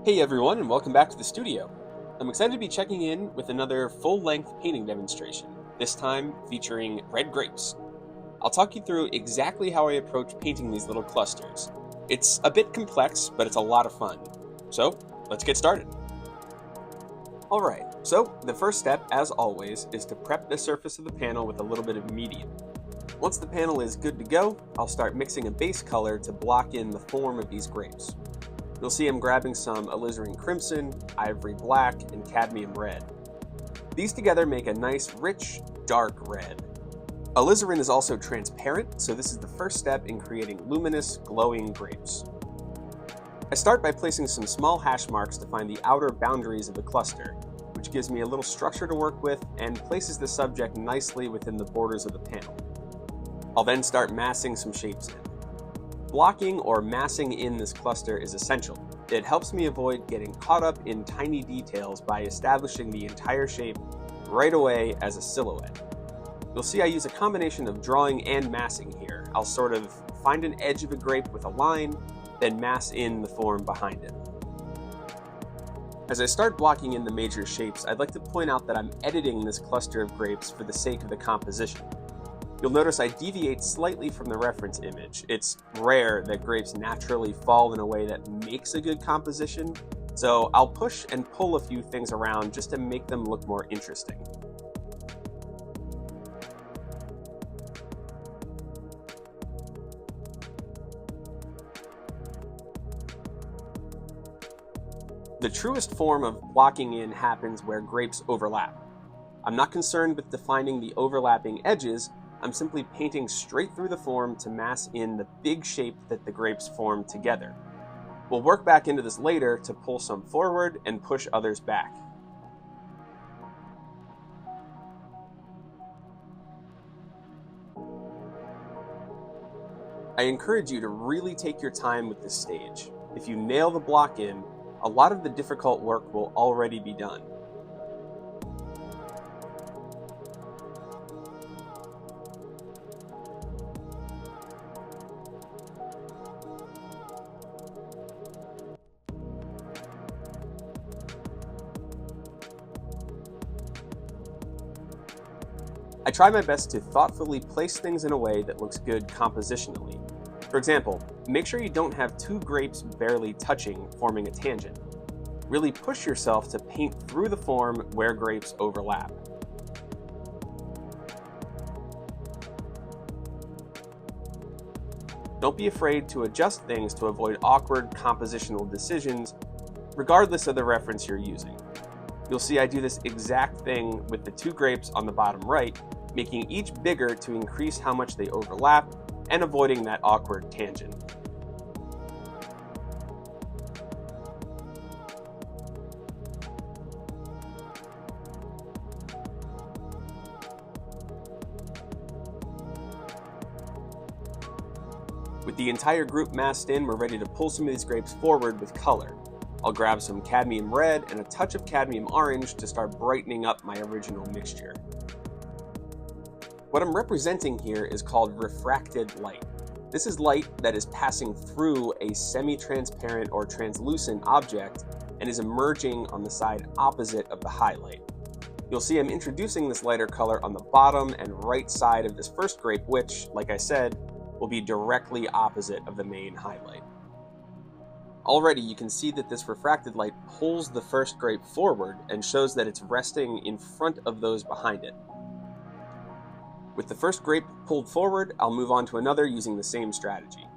Hey everyone, and welcome back to the studio. I'm excited to be checking in with another full-length painting demonstration, this time featuring red grapes. I'll talk you through exactly how I approach painting these little clusters. It's a bit complex, but it's a lot of fun. So, let's get started. Alright, so the first step, as always, is to prep the surface of the panel with a little bit of medium. Once the panel is good to go, I'll start mixing a base color to block in the form of these grapes. You'll see I'm grabbing some alizarin crimson, ivory black, and cadmium red. These together make a nice, rich, dark red. Alizarin is also transparent, so this is the first step in creating luminous, glowing grapes. I start by placing some small hash marks to find the outer boundaries of the cluster, which gives me a little structure to work with and places the subject nicely within the borders of the panel. I'll then start massing some shapes in. Blocking or massing in this cluster is essential. It helps me avoid getting caught up in tiny details by establishing the entire shape right away as a silhouette. You'll see I use a combination of drawing and massing here. I'll sort of find an edge of a grape with a line, then mass in the form behind it. As I start blocking in the major shapes, I'd like to point out that I'm editing this cluster of grapes for the sake of the composition. You'll notice I deviate slightly from the reference image. It's rare that grapes naturally fall in a way that makes a good composition, so I'll push and pull a few things around just to make them look more interesting. The truest form of blocking in happens where grapes overlap. I'm not concerned with defining the overlapping edges. I'm simply painting straight through the form to mass in the big shape that the grapes form together. We'll work back into this later to pull some forward and push others back. I encourage you to really take your time with this stage. If you nail the block in, a lot of the difficult work will already be done. I try my best to thoughtfully place things in a way that looks good compositionally. For example, make sure you don't have two grapes barely touching, forming a tangent. Really push yourself to paint through the form where grapes overlap. Don't be afraid to adjust things to avoid awkward compositional decisions, regardless of the reference you're using. You'll see I do this exact thing with the two grapes on the bottom right, making each bigger to increase how much they overlap and avoiding that awkward tangent. With the entire group massed in, we're ready to pull some of these grapes forward with color. I'll grab some cadmium red and a touch of cadmium orange to start brightening up my original mixture. What I'm representing here is called refracted light. This is light that is passing through a semi-transparent or translucent object and is emerging on the side opposite of the highlight. You'll see I'm introducing this lighter color on the bottom and right side of this first grape, which, like I said, will be directly opposite of the main highlight. Already you can see that this refracted light pulls the first grape forward and shows that it's resting in front of those behind it. With the first grape pulled forward, I'll move on to another using the same strategy.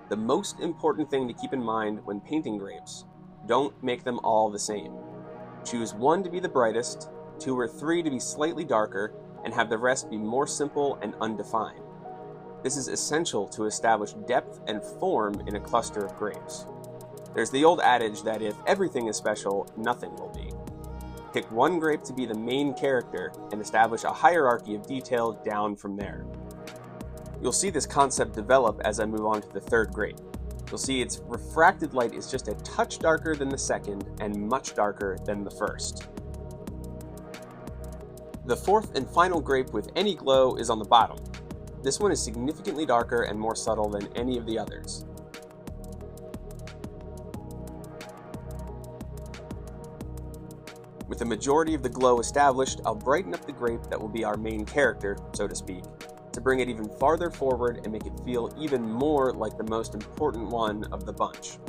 The most important thing to keep in mind when painting grapes: don't make them all the same. Choose one to be the brightest, two or three to be slightly darker, and have the rest be more simple and undefined. This is essential to establish depth and form in a cluster of grapes. There's the old adage that if everything is special, nothing will be. Pick one grape to be the main character and establish a hierarchy of detail down from there. You'll see this concept develop as I move on to the third grape. You'll see its refracted light is just a touch darker than the second and much darker than the first. The fourth and final grape with any glow is on the bottom. This one is significantly darker and more subtle than any of the others. With the majority of the glow established, I'll brighten up the grape that will be our main character, so to speak, to bring it even farther forward and make it feel even more like the most important one of the bunch.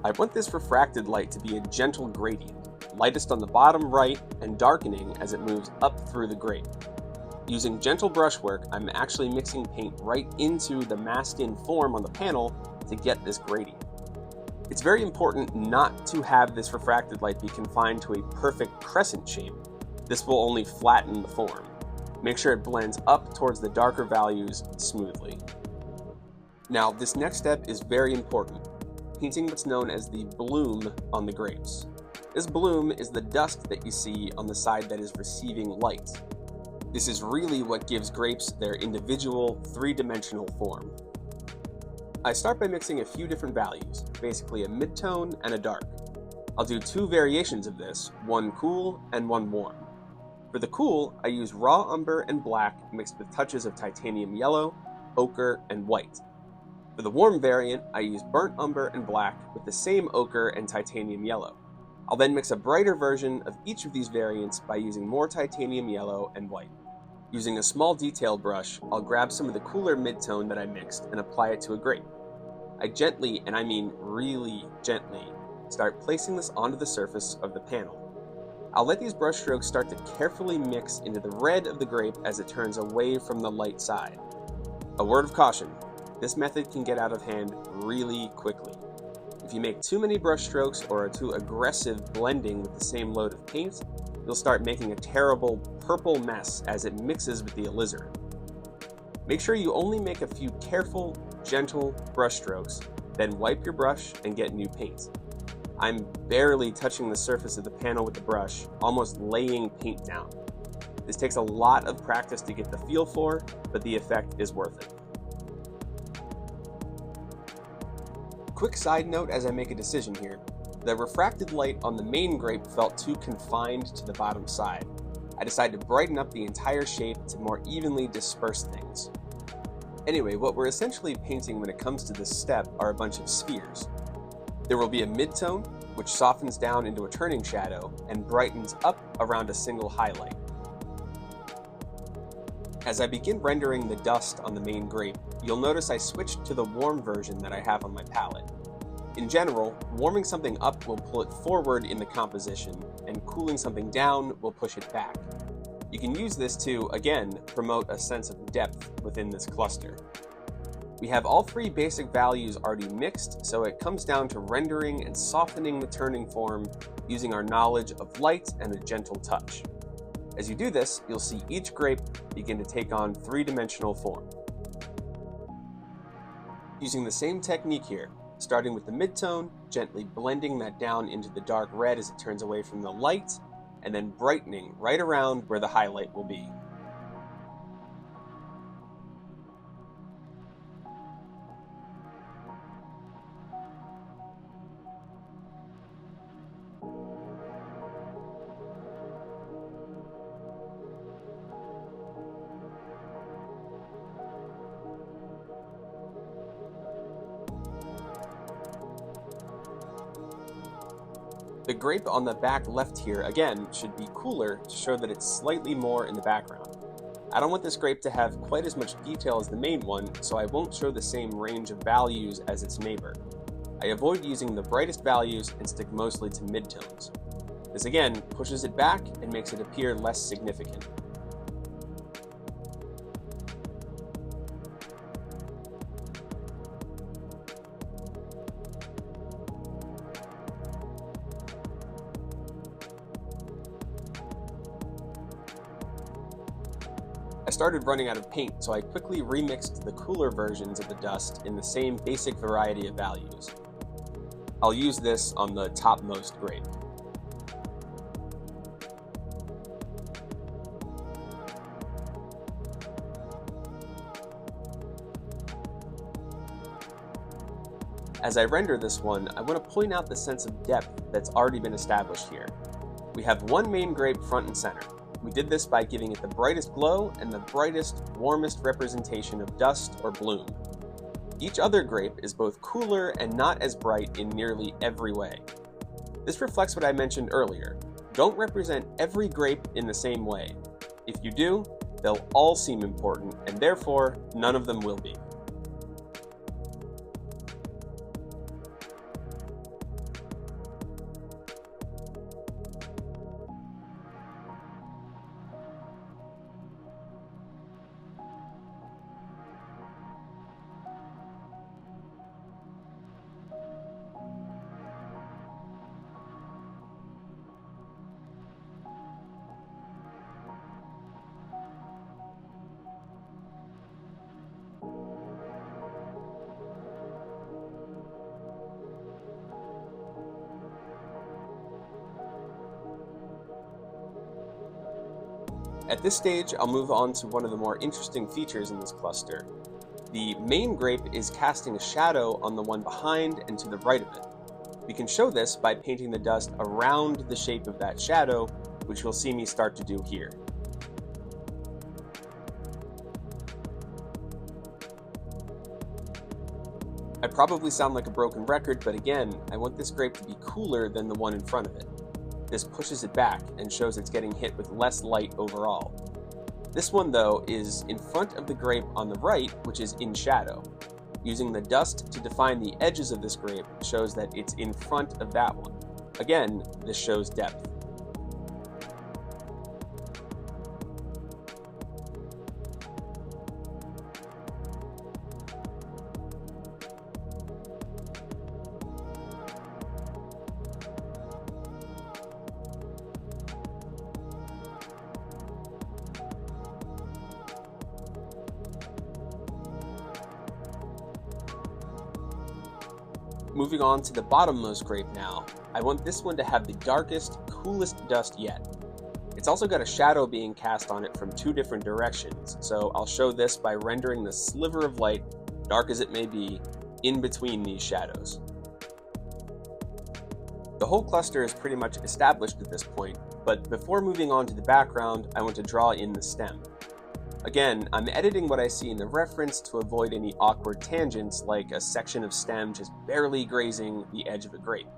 I want this refracted light to be a gentle gradient, lightest on the bottom right and darkening as it moves up through the grape. Using gentle brushwork, I'm actually mixing paint right into the masked-in form on the panel to get this gradient. It's very important not to have this refracted light be confined to a perfect crescent shape. This will only flatten the form. Make sure it blends up towards the darker values smoothly. Now, this next step is very important, painting what's known as the bloom on the grapes. This bloom is the dust that you see on the side that is receiving light. This is really what gives grapes their individual, three-dimensional form. I start by mixing a few different values, basically a mid-tone and a dark. I'll do two variations of this, one cool and one warm. For the cool, I use raw umber and black mixed with touches of titanium yellow, ochre, and white. For the warm variant, I use burnt umber and black with the same ochre and titanium yellow. I'll then mix a brighter version of each of these variants by using more titanium yellow and white. Using a small detail brush, I'll grab some of the cooler mid-tone that I mixed and apply it to a grape. I gently, and I mean really gently, start placing this onto the surface of the panel. I'll let these brush strokes start to carefully mix into the red of the grape as it turns away from the light side. A word of caution, this method can get out of hand really quickly. If you make too many brush strokes or are too aggressive blending with the same load of paint, you'll start making a terrible purple mess as it mixes with the alizarin. Make sure you only make a few careful, gentle brush strokes, then wipe your brush and get new paint. I'm barely touching the surface of the panel with the brush, almost laying paint down. This takes a lot of practice to get the feel for, but the effect is worth it. Quick side note as I make a decision here. The refracted light on the main grape felt too confined to the bottom side. I decided to brighten up the entire shape to more evenly disperse things. Anyway, what we're essentially painting when it comes to this step are a bunch of spheres. There will be a mid-tone, which softens down into a turning shadow and brightens up around a single highlight. As I begin rendering the dust on the main grape, you'll notice I switched to the warm version that I have on my palette. In general, warming something up will pull it forward in the composition, and cooling something down will push it back. You can use this to, again, promote a sense of depth within this cluster. We have all three basic values already mixed, so it comes down to rendering and softening the turning form using our knowledge of light and a gentle touch. As you do this, you'll see each grape begin to take on three-dimensional form. Using the same technique here, starting with the mid-tone, gently blending that down into the dark red as it turns away from the light, and then brightening right around where the highlight will be. The grape on the back left here, again, should be cooler to show that it's slightly more in the background. I don't want this grape to have quite as much detail as the main one, so I won't show the same range of values as its neighbor. I avoid using the brightest values and stick mostly to midtones. This again pushes it back and makes it appear less significant. I started running out of paint, so I quickly remixed the cooler versions of the dust in the same basic variety of values. I'll use this on the topmost grape. As I render this one, I want to point out the sense of depth that's already been established here. We have one main grape front and center. We did this by giving it the brightest glow and the brightest, warmest representation of dust or bloom. Each other grape is both cooler and not as bright in nearly every way. This reflects what I mentioned earlier. Don't represent every grape in the same way. If you do, they'll all seem important, and therefore, none of them will be. At this stage, I'll move on to one of the more interesting features in this cluster. The main grape is casting a shadow on the one behind and to the right of it. We can show this by painting the dust around the shape of that shadow, which you'll see me start to do here. I probably sound like a broken record, but again, I want this grape to be cooler than the one in front of it. This pushes it back and shows it's getting hit with less light overall. This one, though, is in front of the grape on the right, which is in shadow. Using the dust to define the edges of this grape shows that it's in front of that one. Again, this shows depth. Moving on to the bottommost grape now, I want this one to have the darkest, coolest dust yet. It's also got a shadow being cast on it from two different directions, so I'll show this by rendering the sliver of light, dark as it may be, in between these shadows. The whole cluster is pretty much established at this point, but before moving on to the background, I want to draw in the stem. Again, I'm editing what I see in the reference to avoid any awkward tangents like a section of stem just barely grazing the edge of a grape.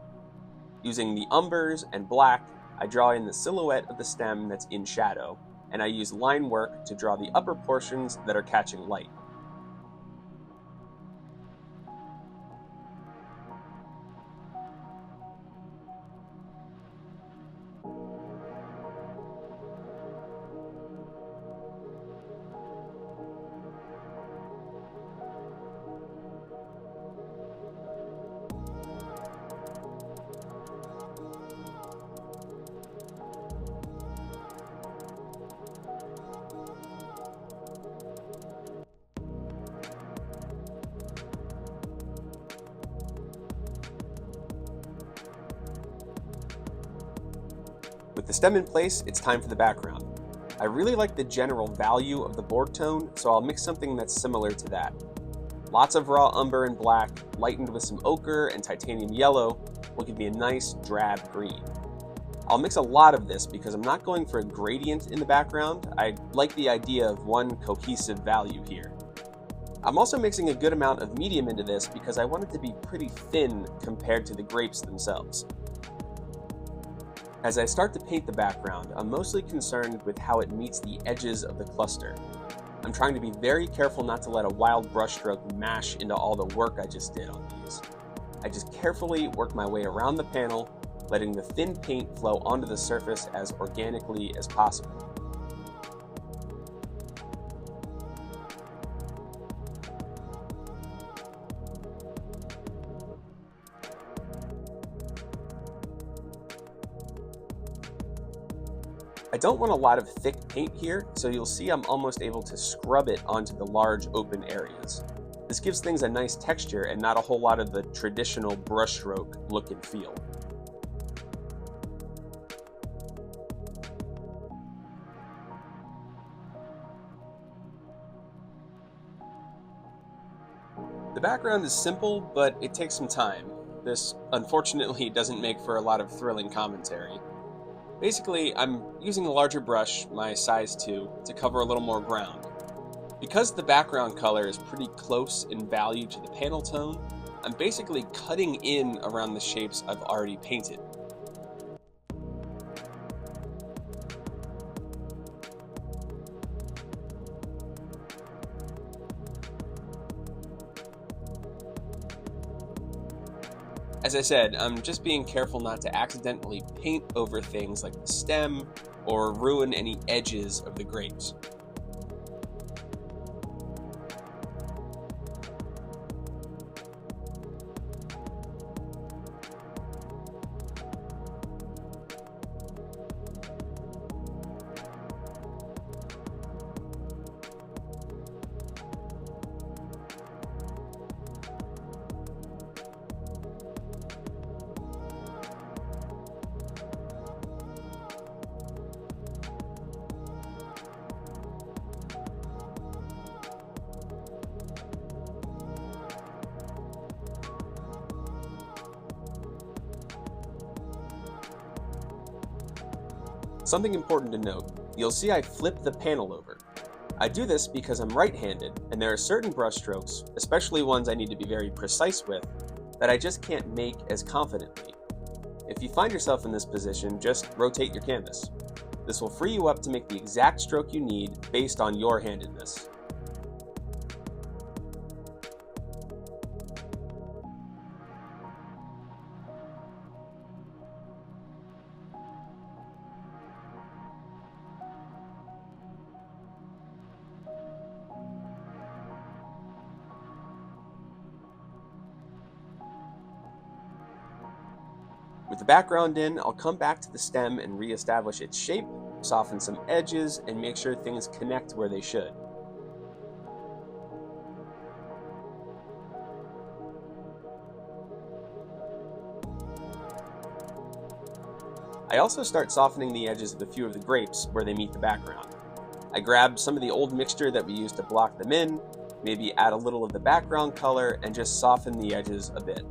Using the umbers and black, I draw in the silhouette of the stem that's in shadow, and I use line work to draw the upper portions that are catching light. With the stem in place, it's time for the background. I really like the general value of the board tone, so I'll mix something that's similar to that. Lots of raw umber and black, lightened with some ochre and titanium yellow, will give me a nice drab green. I'll mix a lot of this because I'm not going for a gradient in the background. I like the idea of one cohesive value here. I'm also mixing a good amount of medium into this because I want it to be pretty thin compared to the grapes themselves. As I start to paint the background, I'm mostly concerned with how it meets the edges of the cluster. I'm trying to be very careful not to let a wild brushstroke mash into all the work I just did on these. I just carefully work my way around the panel, letting the thin paint flow onto the surface as organically as possible. I don't want a lot of thick paint here, so you'll see I'm almost able to scrub it onto the large open areas. This gives things a nice texture and not a whole lot of the traditional brushstroke look and feel. The background is simple, but it takes some time. This, unfortunately, doesn't make for a lot of thrilling commentary. Basically, I'm using a larger brush, my size 2, to cover a little more ground. Because the background color is pretty close in value to the panel tone, I'm basically cutting in around the shapes I've already painted. As I said, I'm just being careful not to accidentally paint over things like the stem or ruin any edges of the grapes. Something important to note, you'll see I flip the panel over. I do this because I'm right-handed, and there are certain brushstrokes, especially ones I need to be very precise with, that I just can't make as confidently. If you find yourself in this position, just rotate your canvas. This will free you up to make the exact stroke you need based on your handedness. With the background in, I'll come back to the stem and re-establish its shape, soften some edges, and make sure things connect where they should. I also start softening the edges of a few of the grapes where they meet the background. I grab some of the old mixture that we used to block them in, maybe add a little of the background color, and just soften the edges a bit.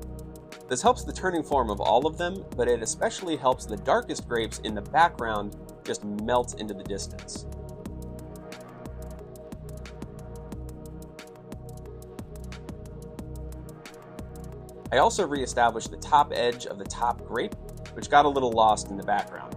This helps the turning form of all of them, but it especially helps the darkest grapes in the background just melt into the distance. I also re-established the top edge of the top grape, which got a little lost in the background.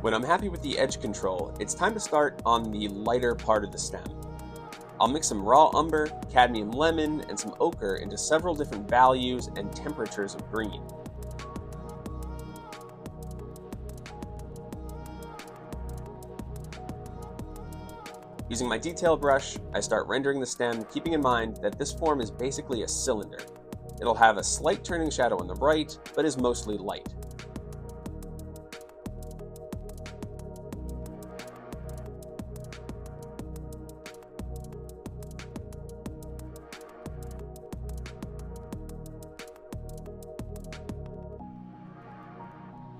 When I'm happy with the edge control, it's time to start on the lighter part of the stem. I'll mix some raw umber, cadmium lemon, and some ochre into several different values and temperatures of green. Using my detail brush, I start rendering the stem, keeping in mind that this form is basically a cylinder. It'll have a slight turning shadow on the right, but is mostly light.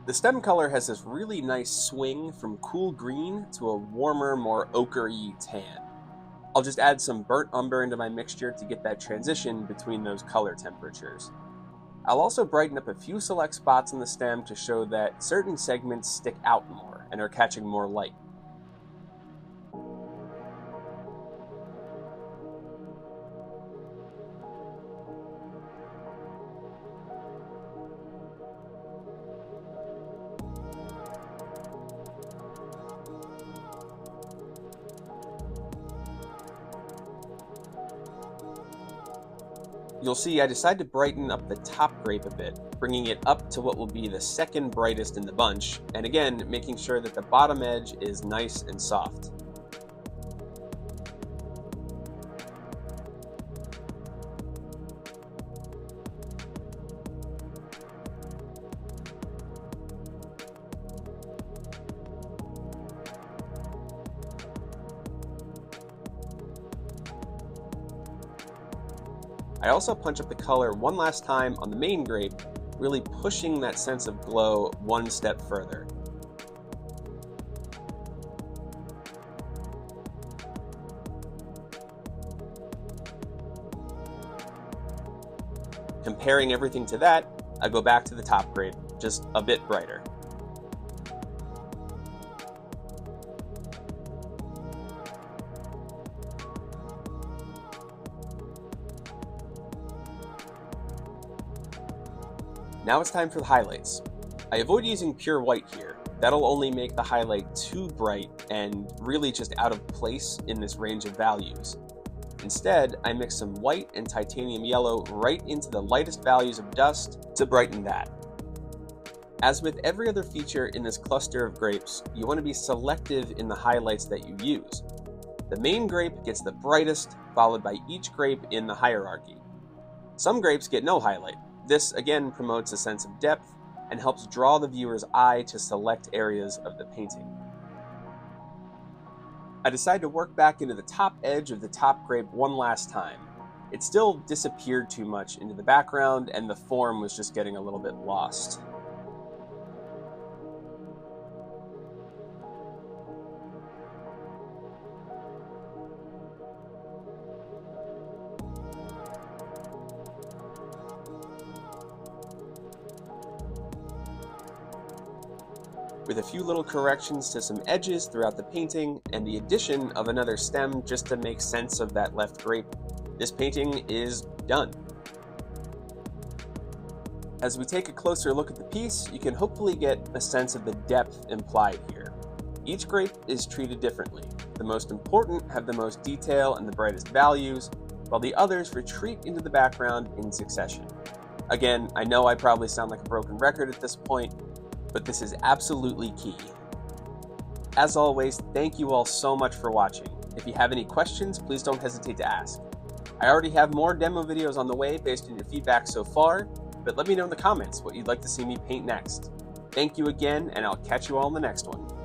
The stem color has this really nice swing from cool green to a warmer, more ochre-y tan. I'll just add some burnt umber into my mixture to get that transition between those color temperatures. I'll also brighten up a few select spots on the stem to show that certain segments stick out more and are catching more light. You'll see I decided to brighten up the top grape a bit, bringing it up to what will be the second brightest in the bunch, and again, making sure that the bottom edge is nice and soft. I also punch up the color one last time on the main grape, really pushing that sense of glow one step further. Comparing everything to that, I go back to the top grape, just a bit brighter. Now it's time for the highlights. I avoid using pure white here. That'll only make the highlight too bright and really just out of place in this range of values. Instead, I mix some white and titanium yellow right into the lightest values of dust to brighten that. As with every other feature in this cluster of grapes, you want to be selective in the highlights that you use. The main grape gets the brightest, followed by each grape in the hierarchy. Some grapes get no highlight. This again promotes a sense of depth and helps draw the viewer's eye to select areas of the painting. I decide to work back into the top edge of the top grape one last time. It still disappeared too much into the background and the form was just getting a little bit lost. With a few little corrections to some edges throughout the painting, and the addition of another stem just to make sense of that left grape, this painting is done. As we take a closer look at the piece, you can hopefully get a sense of the depth implied here. Each grape is treated differently. The most important have the most detail and the brightest values, while the others retreat into the background in succession. Again, I know I probably sound like a broken record at this point, but this is absolutely key. As always, thank you all so much for watching. If you have any questions, please don't hesitate to ask. I already have more demo videos on the way based on your feedback so far, but let me know in the comments what you'd like to see me paint next. Thank you again, and I'll catch you all in the next one.